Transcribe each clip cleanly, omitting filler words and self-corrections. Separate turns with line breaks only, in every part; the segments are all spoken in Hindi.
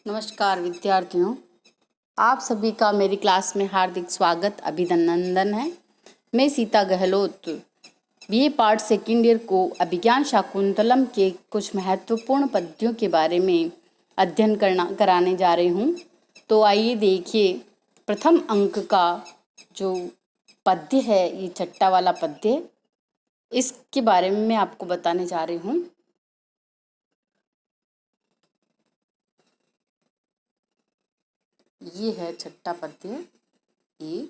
नमस्कार विद्यार्थियों, आप सभी का मेरी क्लास में हार्दिक स्वागत अभिनंदन है। मैं Sita Gehlot BA part second year को अभिज्ञान शाकुंतलम के कुछ महत्वपूर्ण पद्यों के बारे में अध्ययन कराने जा रही हूँ। तो आइए देखिए, प्रथम अंक का जो पद्य है, ये छठा वाला पद्य, इसके बारे में मैं आपको बताने जा रही हूँ। ये है छठा पद्य। ये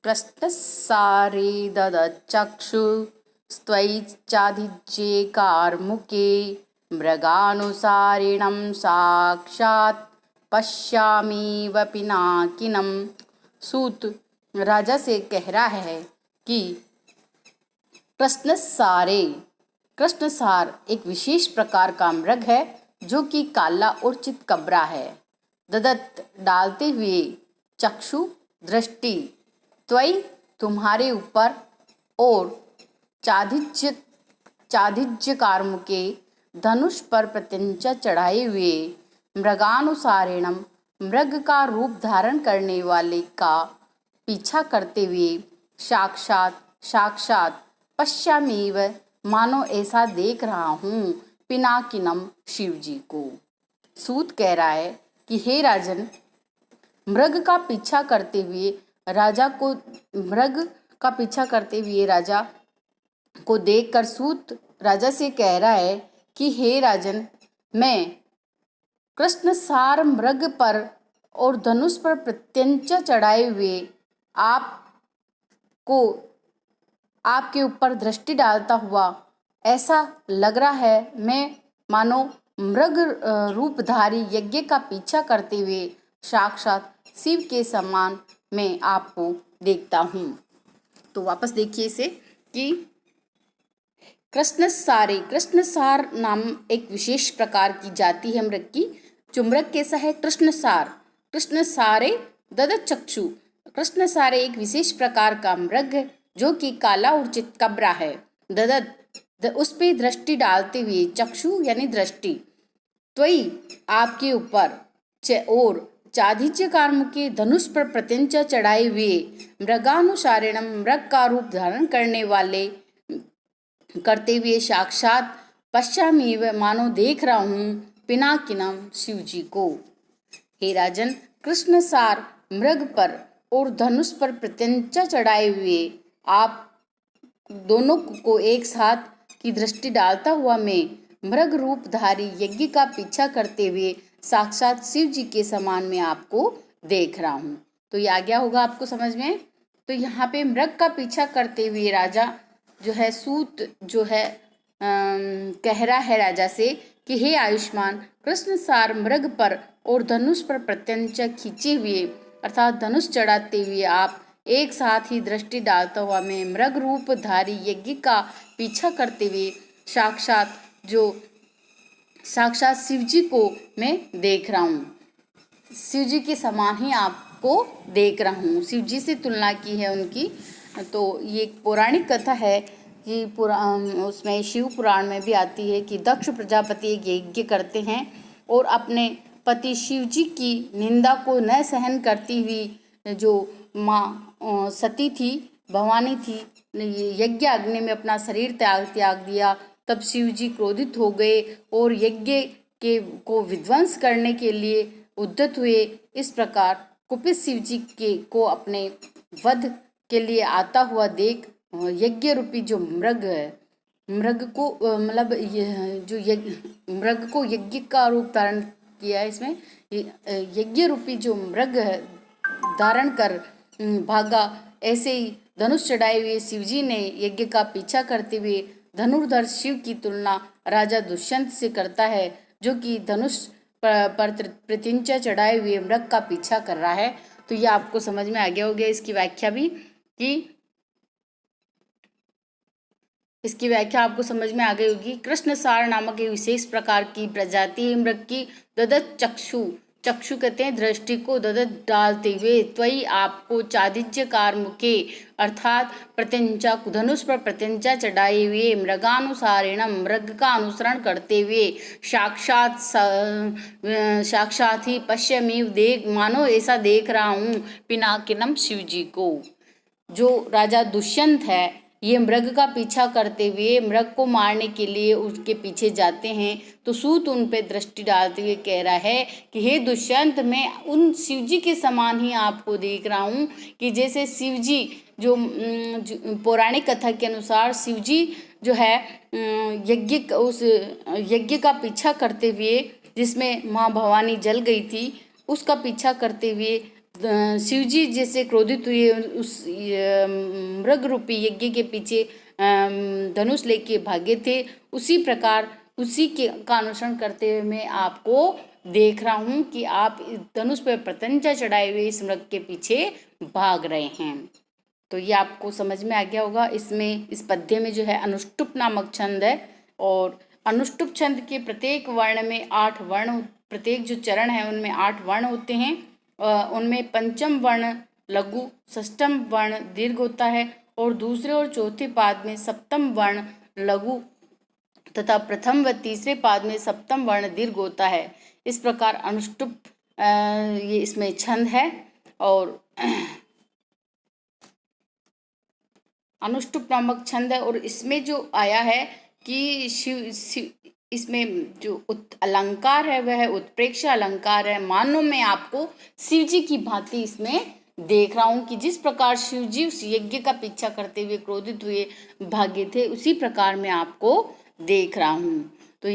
प्रस्तस्सारे ददचक्षु स्त्वैश्चाधिज्ये कार्मुके मृगानुसारिणं साक्षात् पश्यामीव पिनाकिनम। सूत राजा से कह रहा है कि कृष्णसारे, कृष्णसार एक विशेष प्रकार का मृग है जो कि काला और चितकबरा है। ददत डालते हुए, चक्षु दृष्टि, त्वयि तुम्हारे ऊपर, और चाधिज्य चाधिज्य कार्मुके धनुष पर प्रत्यंचा चढ़ाए हुए, मृगानुसारिणम मृग का रूप धारण करने वाले का पीछा करते हुए, साक्षात साक्षात पश्यामीव मानो ऐसा देख रहा हूँ, पिनाकिनम शिव जी को। सूत कह रहा है कि हे राजन, मृग का पीछा करते हुए राजा को देखकर सूत राजा से कह रहा है कि हे राजन, मैं कृष्णसार मृग पर और धनुष पर प्रत्यंचा चढ़ाए हुए आपको, आपके ऊपर दृष्टि डालता हुआ ऐसा लग रहा है, मैं मानो मृग रूपधारी यज्ञ का पीछा करते हुए साक्षात शिव के समान मैं आपको देखता हूँ। तो वापस देखिए इसे कि कृष्णसार नाम एक विशेष प्रकार की जाति है मृग की। जो मृग कैसा है? कृष्णसारे ददचक्षु, कृष्णसारे एक विशेष प्रकार का मृग है जो कि काला और चितकबरा है। उस पे दृष्टि डालते हुए, चक्षु यानी दृष्टि, त्वयि आपके ऊपर, और चाधिज्य कार्मुके धनुष पर प्रत्यंचा चढ़ाए हुए, मृगानुसारिणम मृग का रूप धारण करते हुए साक्षात पश्यामीव मानो देख रहा हूँ, पिनाकिनम शिव जी को। हे राजन, कृष्णसार मृग पर और धनुष पर प्रत्यंचा चढ़ाए हुए आप दोनों को एक साथ की दृष्टि डालता हुआ मैं मृग रूपधारी यज्ञ का पीछा करते हुए साक्षात शिव जी के समान मैं आपको देख रहा हूँ। तो ये आ गया होगा आपको समझ में। तो यहाँ पे मृग का पीछा करते हुए राजा जो है, सूत जो है कह रहा है राजा से कि हे आयुष्मान, कृष्णसार मृग पर और धनुष पर प्रत्यंचा खींचे हुए अर्थात धनुष चढ़ाते हुए आप एक साथ ही दृष्टि डालता हुआ मैं मृग रूपधारी यज्ञ का पीछा करते हुए साक्षात शिव जी को मैं देख रहा हूँ। शिव जी के समान ही आपको देख रहा हूँ। शिव जी से तुलना की है उनकी। तो ये एक पौराणिक कथा है कि उसमें शिव पुराण में भी आती है कि दक्ष प्रजापति एक यज्ञ करते हैं और अपने पति शिव जी की निंदा को न सहन करती हुई जो माँ सती थी, भवानी थी, यज्ञ अग्नि में अपना शरीर त्याग दिया। तब शिव जी क्रोधित हो गए और यज्ञ को विध्वंस करने के लिए उद्यत हुए। इस प्रकार कुपित शिव जी को अपने वध के लिए आता हुआ देख यज्ञ रूपी जो मृग है, मृग को मतलब मृग को यज्ञ का रूप धारण किया है। इसमें यज्ञ रूपी जो मृग है धारण कर भागा। ऐसे ही धनुष चढ़ाए हुए शिवजी ने यज्ञ का पीछा करते हुए धनुर्धर शिव की तुलना राजा दुष्यंत से करता है, जो कि धनुष पर प्रत्यंचा चढ़ाए हुए मृग का पीछा कर रहा है। तो ये आपको समझ में आ गया हो गया। इसकी व्याख्या आपको समझ में आ गई होगी। कृष्णसार नामक एक विशेष प्रकार की प्रजाति है मृग की। ददत चक्षु, चक्षु कहते हैं दृष्टि को ददत डालते हुए, त्वयि आपको चादिज्यकार मुखे अर्थात प्रत्यंचा धनुष पर प्रत्यंचा चढ़ाए हुए, मृगानुसारिणम मृग का अनुसरण करते हुए, साक्षात ही पश्यमीव देख मानो ऐसा देख रहा हूँ पिनाकिनम शिव जी को। जो राजा दुष्यंत है ये मृग का पीछा करते हुए मृग को मारने के लिए उसके पीछे जाते हैं, तो सूत उन पे दृष्टि डालते हुए कह रहा है कि हे दुष्यंत, मैं उन शिवजी के समान ही आपको देख रहा हूँ कि जैसे शिवजी जो पौराणिक कथा के अनुसार शिवजी जो है उस यज्ञ का पीछा करते हुए जिसमें माँ भवानी जल गई थी उसका पीछा करते हुए शिवजी जैसे क्रोधित हुए उस मृग रूपी यज्ञ के पीछे धनुष लेके भागे थे, उसी प्रकार उसी के का अनुसरण करते हुए मैं आपको देख रहा हूँ कि आप धनुष पर प्रत्यंचा चढ़ाए हुए इस मृग के पीछे भाग रहे हैं। तो ये आपको समझ में आ गया होगा। इसमें इस पद्य में जो है अनुष्टुप नामक छंद है और अनुष्टुप छंद के प्रत्येक वर्ण में 8 वर्ण, प्रत्येक जो चरण है उनमें 8 वर्ण होते हैं। उनमें पंचम वर्ण लघु, षष्ठम वर्ण दीर्घ होता है और दूसरे और चौथे पाद में सप्तम वर्ण लघु तथा प्रथम व तीसरे पाद में सप्तम वर्ण दीर्घ होता है। इस प्रकार अनुष्टुप ये इसमें छंद है और अनुष्टुप नामक छंद है और इसमें जो आया है कि शिव इसमें जो अलंकार है वह उत्प्रेक्ष अलंकार है। मानो मैं आपको शिव जी की भांति इसमें देख रहा हूँ कि जिस प्रकार शिव जी उस यज्ञ का पीछा करते हुए क्रोधित हुए भागे थे उसी प्रकार मैं आपको देख रहा हूँ। तो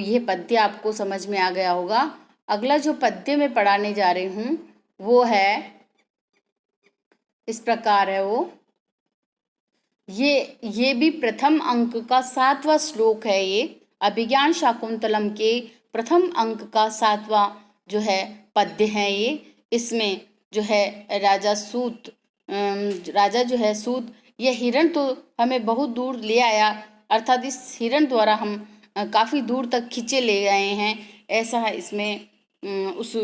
ये पद्य आपको समझ में आ गया होगा। अगला जो पद्य मैं पढ़ाने जा रही हूँ वो है इस प्रकार है। वो ये भी प्रथम अंक का 7वां श्लोक है। ये अभिज्ञान शाकुंतलम के प्रथम अंक का 7वां जो है पद्य है। ये इसमें जो है राजा जो है सूत यह हिरण तो हमें बहुत दूर ले आया, अर्थात इस हिरण द्वारा हम काफ़ी दूर तक खींचे ले गए हैं, ऐसा है इसमें उस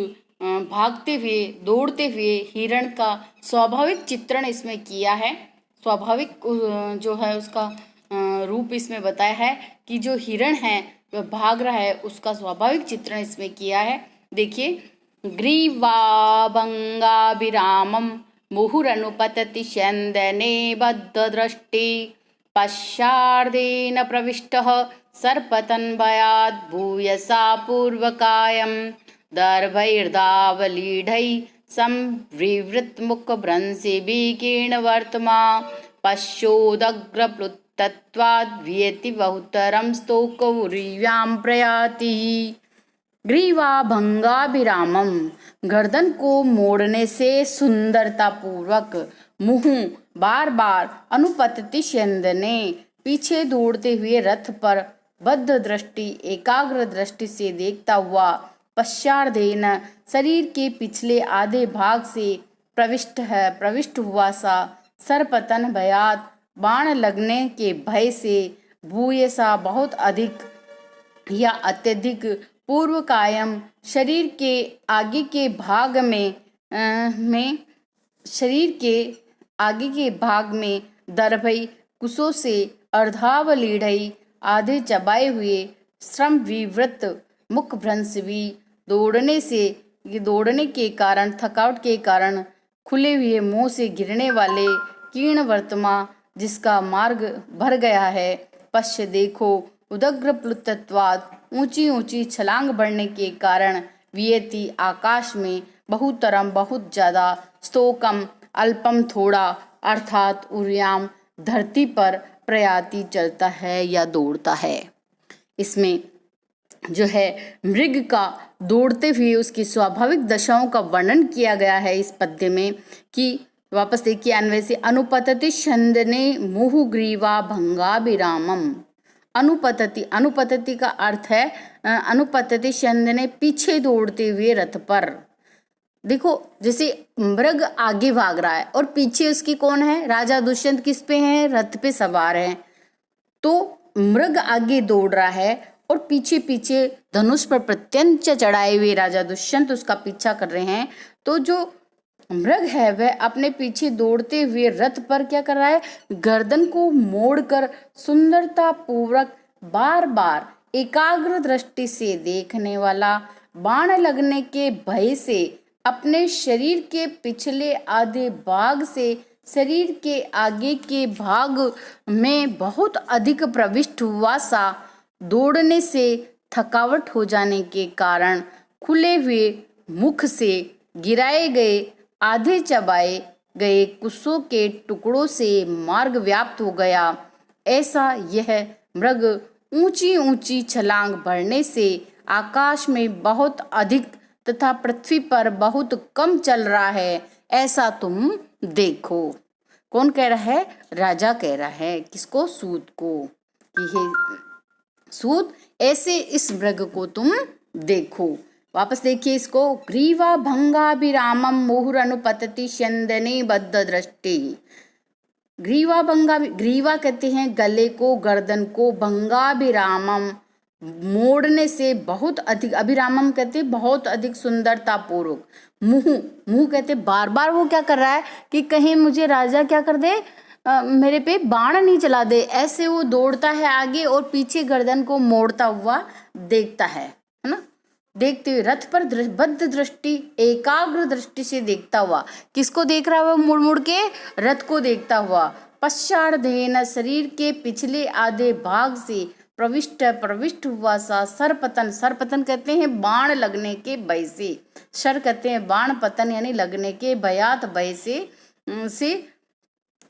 भागते हुए दौड़ते हुए हिरण का स्वाभाविक चित्रण इसमें किया है। स्वाभाविक जो है उसका रूप इसमें बताया है कि जो हिरण है वह भाग रहा है, उसका स्वाभाविक चित्रण इसमें किया है। देखिए, ग्रीवाभंगाभिरामं मुहुरनुपतति स्यन्दने बद्धदृष्टि पश्चार्धेन प्रविष्टः सर्पतन्भयात् भूयसा पूर्वकायं दर्भैर्दावलीढैः संविवृतमुखभ्रंशिभिकीर्णवर्त्मा पश्योदग्रप्लुतत्वाद् वियति बहुतरं स्तोकौर्व्यां प्रयाति। ग्रीवाभंगाभिरामम, गर्दन को मोड़ने से सुंदरता पूर्वक, मुँह बार बार अनुपतति स्यन्दने, पीछे दौड़ते हुए रथ पर, बद्ध दृष्टि एकाग्र दृष्टि से देखता हुआ, पश्चार्धेन शरीर के पिछले आधे भाग से प्रविष्ट हुआ सा, सर्पतन भयात बाण लगने के भय से, भूयसा बहुत अधिक या अत्यधिक, पूर्व कायम शरीर के आगे के भाग में दर्भई कुशों से, अर्धावलीढ़ई आधे चबाए हुए, श्रम विवृत मुख भ्रंश भी, दौड़ने के कारण थकावट के कारण खुले हुए मुंह से गिरने वाले, कीर्ण वर्तमा जिसका मार्ग भर गया है, पश्य देखो उदग्र प्लुतत्वाद ऊंची ऊंची छलांग बढ़ने के कारण, वियति आकाश में, बहुतरम बहुत ज्यादा, स्तोकम अल्पम थोड़ा, अर्थात उर्याम धरती पर, प्रयाति चलता है या दौड़ता है। इसमें जो है मृग का दौड़ते हुए उसकी स्वाभाविक दशाओं का वर्णन किया गया है इस पद्य में कि वापस देखिए अन्वय से, अनुपतति स्यन्दने मुहुः ग्रीवा भंगाभिरामम। अनुपतति का अर्थ है अनुपतति स्यन्दने, पीछे दौड़ते हुए रथ पर। देखो, जैसे मृग आगे भाग रहा है और पीछे उसकी कौन है, राजा दुष्यंत किस पे है, रथ पे सवार है। तो मृग आगे दौड़ रहा है और पीछे पीछे धनुष पर प्रत्यंच चढ़ाए हुए राजा दुष्यंत उसका पीछा कर रहे हैं। तो जो मृग है वह अपने पीछे दौड़ते हुए रथ पर क्या कर रहा है, गर्दन को मोड़कर सुंदरता पूर्वक बार बार एकाग्र दृष्टि से देखने वाला, बाण लगने के भय से अपने शरीर के पिछले आधे भाग से शरीर के आगे के भाग में बहुत अधिक प्रविष्ट हुआ सा, दौड़ने से थकावट हो जाने के कारण खुले हुए मुख से गिराए गए आधे चबाए गए कुसों के टुकड़ों से मार्ग व्याप्त हो गया। ऐसा यह मृग ऊंची ऊंची छलांग भरने से आकाश में बहुत अधिक तथा पृथ्वी पर बहुत कम चल रहा है, ऐसा तुम देखो। कौन कह रहा है? राजा कह रहा है। किसको? सूत को। कि हे सूत, ऐसे इस मृग को तुम देखो। वापस देखिए इसको। ग्रीवा भंगाभिरामम मुहुर अनुपतति स्यंदने बद्ध दृष्टि। ग्रीवा भंगा, ग्रीवा कहते हैं गले को, गर्दन को, भंगाभिरामम मोड़ने से बहुत अधिक, अभिरामम कहते हैं बहुत अधिक सुंदरता पूर्वक, मुंह, मुंह कहते बार बार वो क्या कर रहा है कि कहीं मुझे राजा क्या कर दे, मेरे पे बाण नहीं चला दे, ऐसे वो दौड़ता है आगे और पीछे गर्दन को मोड़ता हुआ देखता है ना, देखते हुए रथ पर बद्ध दृष्टि, एकाग्र दृष्टि से देखता हुआ। किसको देख रहा है? मुड़ मुड़ के रथ को देखता हुआ। पश्चादेन, शरीर के पिछले आधे भाग से प्रविष्ट हुआ सा, सरपतन, सरपतन कहते हैं बाण लगने के भय से, शर कहते हैं बाण, पतन यानी लगने के, भयात भय से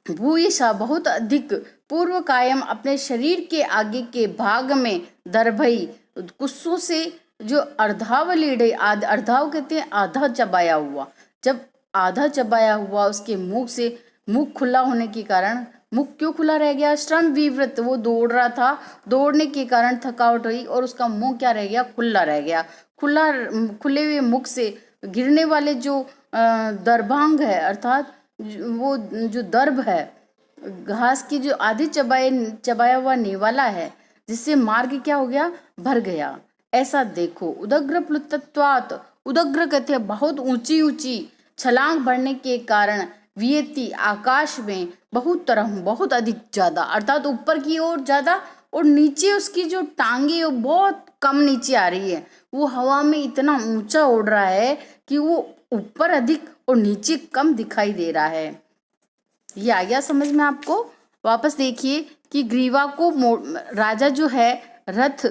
भूयसा बहुत अधिक पूर्व कायम अपने शरीर के आगे के भाग में दर्भई कुस्सों से जो अर्धावलीड़े, अर्धाव कहते हैं आधा चबाया हुआ, जब आधा चबाया हुआ उसके मुख से, मुख खुला होने के कारण, मुख क्यों खुला रह गया? श्रम विवृत, वो दौड़ रहा था, दौड़ने के कारण थकावट हुई और उसका मुंह क्या रह गया? खुला रह गया। खुले हुए मुख से गिरने वाले जो दर्भांग है, अर्थात वो जो दर्भ है, घास की जो आधी चबाया हुआ निवाला है, जिससे मार्ग क्या हो गया? भर गया। ऐसा देखो। उदग्र प्लुतत्वात्, उदग्र कहते हैं बहुत ऊंची ऊंची छलांग भरने के कारण, वियति आकाश में बहुत तरह, बहुत अधिक ज्यादा, अर्थात ऊपर की ओर ज्यादा और नीचे उसकी जो टांगे वो बहुत कम नीचे आ रही है। वो हवा में इतना ऊंचा उड़ रहा है कि वो ऊपर अधिक और नीचे कम दिखाई दे रहा है। ये आ गया समझ में आपको? वापस देखिए कि ग्रीवा को राजा जो है रथ,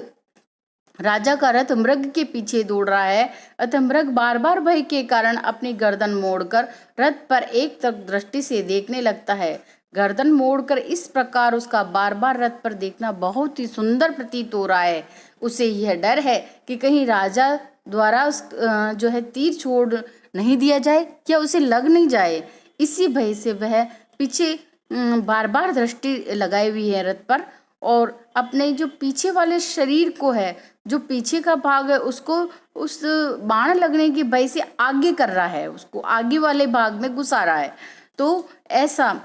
राजा का रथ मृग के पीछे दौड़ रहा है, अतः मृग बार बार भय के कारण अपनी गर्दन मोड़कर रथ पर एक तक दृष्टि से देखने लगता है। गर्दन मोड़कर इस प्रकार उसका बार बार रथ पर देखना बहुत ही सुंदर प्रतीत हो रहा है। उसे यह डर है कि कहीं राजा द्वारा उस जो है तीर छोड़ नहीं दिया जाए, क्या उसे लग नहीं जाए। इसी भय से वह पीछे बार बार दृष्टि लगाई हुई है रथ पर, और अपने जो पीछे वाले शरीर को है, जो पीछे का भाग है, उसको उस बाण लगने की भय से आगे कर रहा है, उसको आगे वाले भाग में घुसा रहा है। तो ऐसा,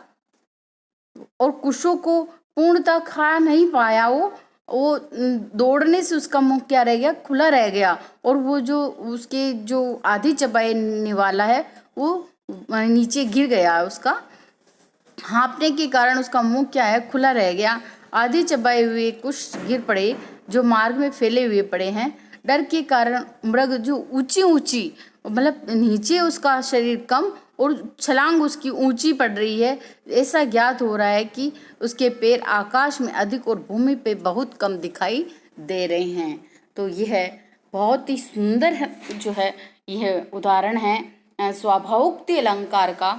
और कुशों को पूर्णतः खा नहीं पाया, वो दौड़ने से उसका मुंह क्या रह गया? खुला रह गया, और वो जो उसके जो आधी चबाने वाला है वो नीचे गिर गया, उसका हाँपने के कारण उसका मुंह क्या है? खुला रह गया। आधे चबाए हुए कुछ गिर पड़े जो मार्ग में फैले हुए पड़े हैं। डर के कारण मृग जो ऊंची ऊंची, मतलब नीचे उसका शरीर कम और छलांग उसकी ऊंची पड़ रही है, ऐसा ज्ञात हो रहा है कि उसके पैर आकाश में अधिक और भूमि पे बहुत कम दिखाई दे रहे हैं। तो यह बहुत ही सुंदर है, जो है यह उदाहरण है स्वाभावोक्ति अलंकार का।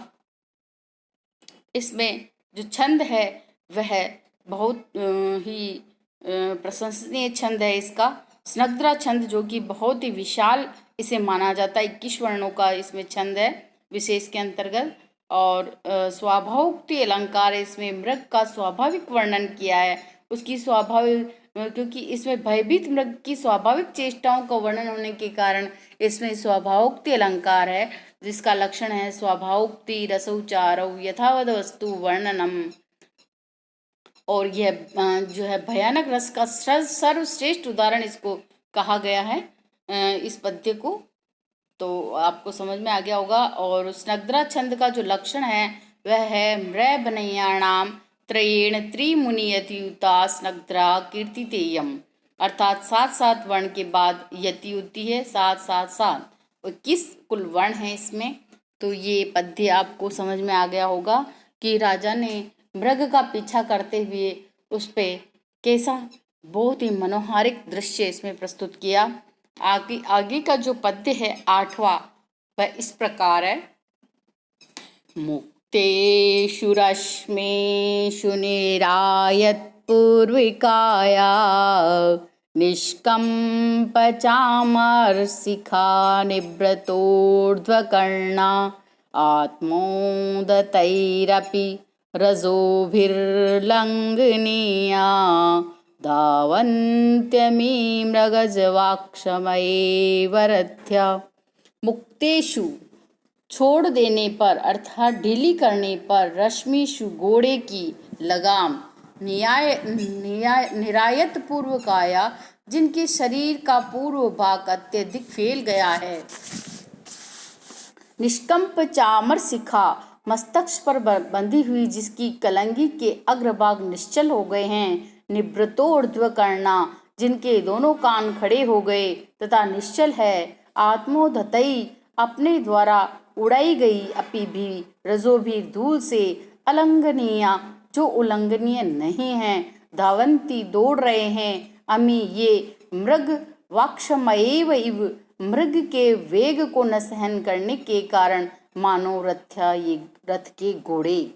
इसमें जो छंद है वह बहुत ही प्रशंसनीय छंद है इसका, स्नग्धा छंद, जो कि बहुत ही विशाल इसे माना जाता है। 21 वर्णों का इसमें छंद है विशेष के अंतर्गत। और स्वाभावोक्ति अलंकार, इसमें मृग का स्वाभाविक वर्णन किया है, उसकी स्वाभाविक, क्योंकि इसमें भयभीत मृग की स्वाभाविक चेष्टाओं का वर्णन होने के कारण इसमें स्वाभावोक्ति अलंकार है, जिसका लक्षण है स्वाभावोक्ति रसौचारौ यथावद वस्तु वर्णनम। और यह जो है भयानक रस का सर्वश्रेष्ठ उदाहरण इसको कहा गया है, इस पद्य को। तो आपको समझ में आ गया होगा। और स्नग्धरा छंद का जो लक्षण है वह है मृ बनयाणाम त्रयेण त्रिमुनियतियुता स्नग्धरा कीर्तितेयम, अर्थात 7 वर्ण के बाद यति होती है, 7 और 21 कुल वर्ण है इसमें। तो ये पद्य आपको समझ में आ गया होगा कि राजा ने मृग का पीछा करते हुए उस पे कैसा बहुत ही मनोहारिक दृश्य इसमें प्रस्तुत किया। आगे का जो पद्य है 8वां, वह इस प्रकार है। मुक्तेषु रश्मेषु निरायत पूर्विकाया निष्कम्प चामरशिखा निवृतोर्ध्वकर्णा आत्मोदतैरपि रजोभिर्लङ्घनीया धावन्त्यमी मृगजवाक्षमयेव रथ्या। मुक्तेषु छोड़ देने पर अर्थात ढीली करने पर, रश्मिषु घोड़े की लगाम, निरायत पूर्वकाया जिनके शरीर का पूर्व भाग अत्यधिक फैल गया है, निष्कंप चामर शिखा मस्तक पर बंधी हुई जिसकी कलंगी के अग्रभाग निश्चल हो गए हैं, निवृतोर्ध्वकर्णा जिनके दोनों कान खड़े हो गए तथा निश्चल है, आत्मोदतई अपने द्वारा उड़ाई गई, अपी भी रजो भी धूल से, अलंघनीय जो उल्लंघनीय नहीं है, धावंती दौड़ रहे हैं, अमी ये मृग वाक्षमयेव इव मृग के वेग को न सहन करने के कारण मानो रथ्या ये रथ के घोड़े।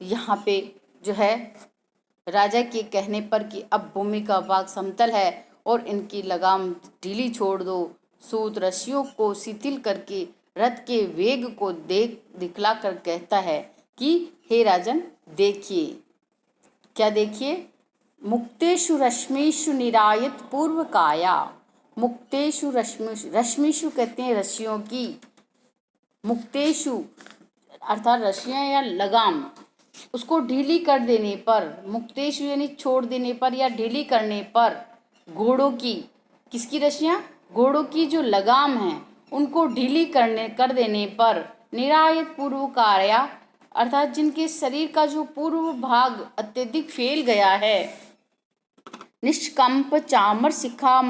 यहाँ पे जो है राजा के कहने पर कि अब भूमि का भाग समतल है और इनकी लगाम ढीली छोड़ दो, सूत रस्सियों को शिथिल करके रथ के वेग को दिखला कर कहता है कि हे राजन देखिए, क्या देखिए, मुक्तेषु रश्मिषु निरायत पूर्व काया। मुक्तेषु रश्मिषु कहते हैं रस्सियों की, मुक्तेषु अर्थात रस्सियां या लगाम, उसको ढीली कर देने पर, मुक्तेषु यानी छोड़ देने पर या ढीली करने पर, घोड़ों की, किसकी रस्सियां, घोड़ों की जो लगाम है उनको ढीली कर देने पर, निरायत पूर्व कार्या अर्थात जिनके शरीर का जो पूर्व भाग अत्यधिक फैल गया है, निष्कंप चामर शिखा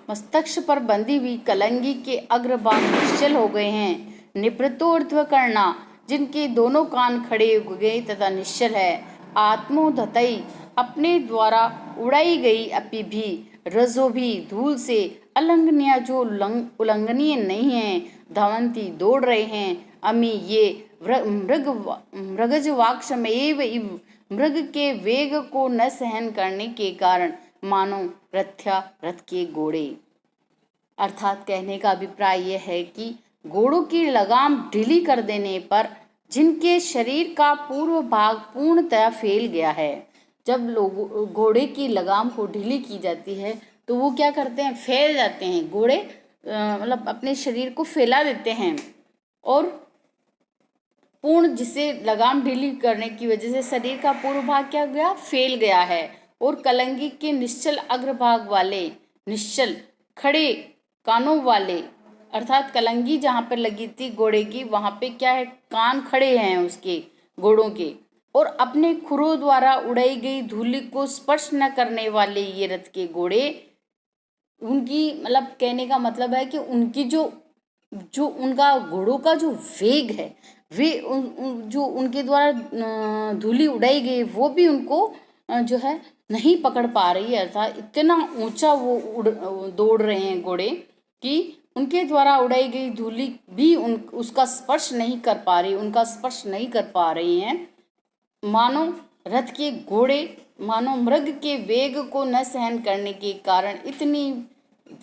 मस्तक पर बंधी हुई कलंगी के अग्रभाग निश्चल हो गए हैं, निवृतोर्ध्वकर्णा जिनके दोनों कान खड़े हो गए तथा निश्चल है, आत्मोदतई अपने द्वारा उड़ाई गई, अपी भी रजो भी धूल से, अलंघनीय जो उल्लंघनीय नहीं है, धावंती दौड़ रहे हैं, अमी ये मृगज वाक्षमेव इव मृग के वेग को न सहन करने के कारण मानो रथ्या रथ के घोड़े। अर्थात कहने का अभिप्राय यह है कि घोड़ों की लगाम ढीली कर देने पर जिनके शरीर का पूर्व भाग पूर्णतः फैल गया है। जब लोग घोड़े की लगाम को ढीली की जाती है तो वो क्या करते हैं, फैल जाते हैं घोड़े, मतलब अपने शरीर को फैला देते हैं, और पूर्ण जिसे लगाम ढीली करने की वजह से शरीर का पूर्व भाग क्या गया, फैल गया है, और कलंगी के निश्चल अग्रभाग वाले, निश्चल खड़े कानों वाले, अर्थात कलंगी जहाँ पर लगी थी घोड़े की वहाँ पे क्या है, कान खड़े हैं उसके घोड़ों के, और अपने खुरों द्वारा उड़ाई गई धूलि को स्पर्श न करने वाले ये रथ के घोड़े, उनकी मतलब कहने का मतलब है कि उनकी जो उनका घोड़ों का जो वेग है, वे जो उनके द्वारा धूलि उड़ाई गई वो भी उनको जो है नहीं पकड़ पा रही है, अर्थात इतना ऊंचा वो दौड़ रहे हैं घोड़े कि उनके द्वारा उड़ाई गई धूलि भी उसका स्पर्श नहीं कर पा रही, उनका स्पर्श नहीं कर पा रही हैं। मानो रथ के घोड़े मानो मृग के वेग को न सहन करने के कारण इतनी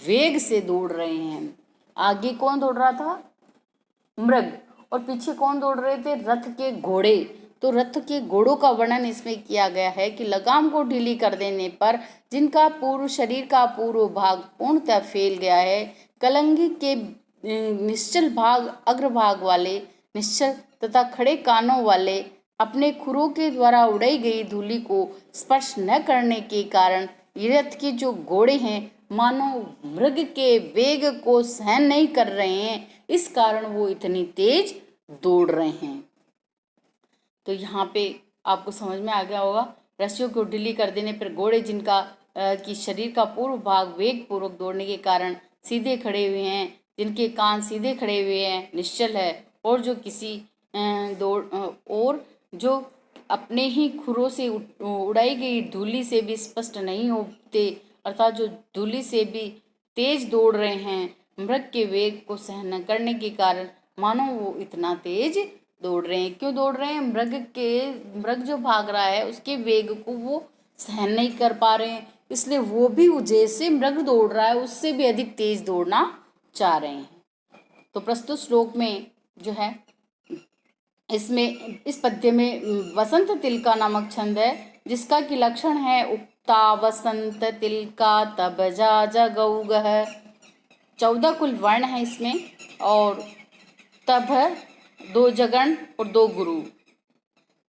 वेग से दौड़ रहे हैं। आगे कौन दौड़ रहा था, मृग, और पीछे कौन दौड़ रहे थे, रथ के घोड़े। तो रथ के घोड़ों का वर्णन इसमें किया गया है कि लगाम को ढीली कर देने पर जिनका पूर्व शरीर का पूर्व भाग पूर्णतः फैल गया है, कलंगी के निश्चल भाग अग्रभाग वाले, निश्चल तथा खड़े कानों वाले अपने खुरों के द्वारा उड़ाई गई धूलि को स्पर्श न करने के कारण ये रथ के जो घोड़े हैं मानो मृग के वेग को सहन नहीं कर रहे हैं, इस कारण वो इतनी तेज दौड़ रहे हैं। तो यहाँ पे आपको समझ में आ गया होगा, रस्सियों को ढीली कर देने पर घोड़े जिनका की शरीर का पूर्व भाग वेग पूर्वक दौड़ने के कारण सीधे खड़े हुए हैं, जिनके कान सीधे खड़े हुए हैं, निश्चल है, और जो किसी और जो अपने ही खुरों से उड़ाई गई धूलि से भी स्पष्ट नहीं होते, अर्थात जो धूलि से भी तेज दौड़ रहे हैं, मृग के वेग को सहन न करने के कारण मानो वो इतना तेज दौड़ रहे हैं। क्यों दौड़ रहे हैं? मृग जो भाग रहा है उसके वेग को वो सहन नहीं कर पा रहे हैं, इसलिए वो भी जैसे मृग दौड़ रहा है उससे भी अधिक तेज दौड़ना चाह रहे हैं। तो प्रस्तुत श्लोक में जो है इसमें इस पद्य में वसंत तिलका नामक छंद है, जिसका कि लक्षण है उक्ता वसंत तिलका तब जा जगौगः। 14 कुल वर्ण है इसमें, और तब 2 जगण और 2 गुरु,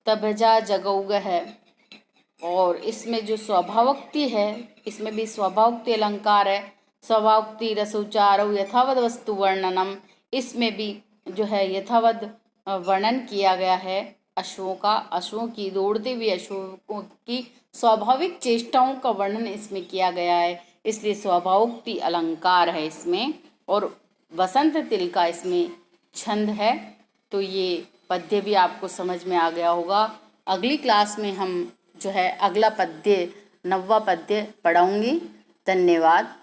तब जा जगौगः है। और इसमें जो स्वभावोक्ति है, इसमें भी स्वभावोक्ति अलंकार है। स्वभावोक्ति रसोचारो यथावद वस्तु वर्णनम, इसमें भी जो है यथावद वर्णन किया गया है अश्वों का, अश्वों की, दौड़ते हुए अश्वों की स्वाभाविक चेष्टाओं का वर्णन इसमें किया गया है, इसलिए स्वभावोक्ति अलंकार है इसमें, और वसंत तिल का इसमें छंद है। तो ये पद्य भी आपको समझ में आ गया होगा। अगली क्लास में हम जो है अगला पद्य 9वां पद्य पढ़ाऊंगी। धन्यवाद।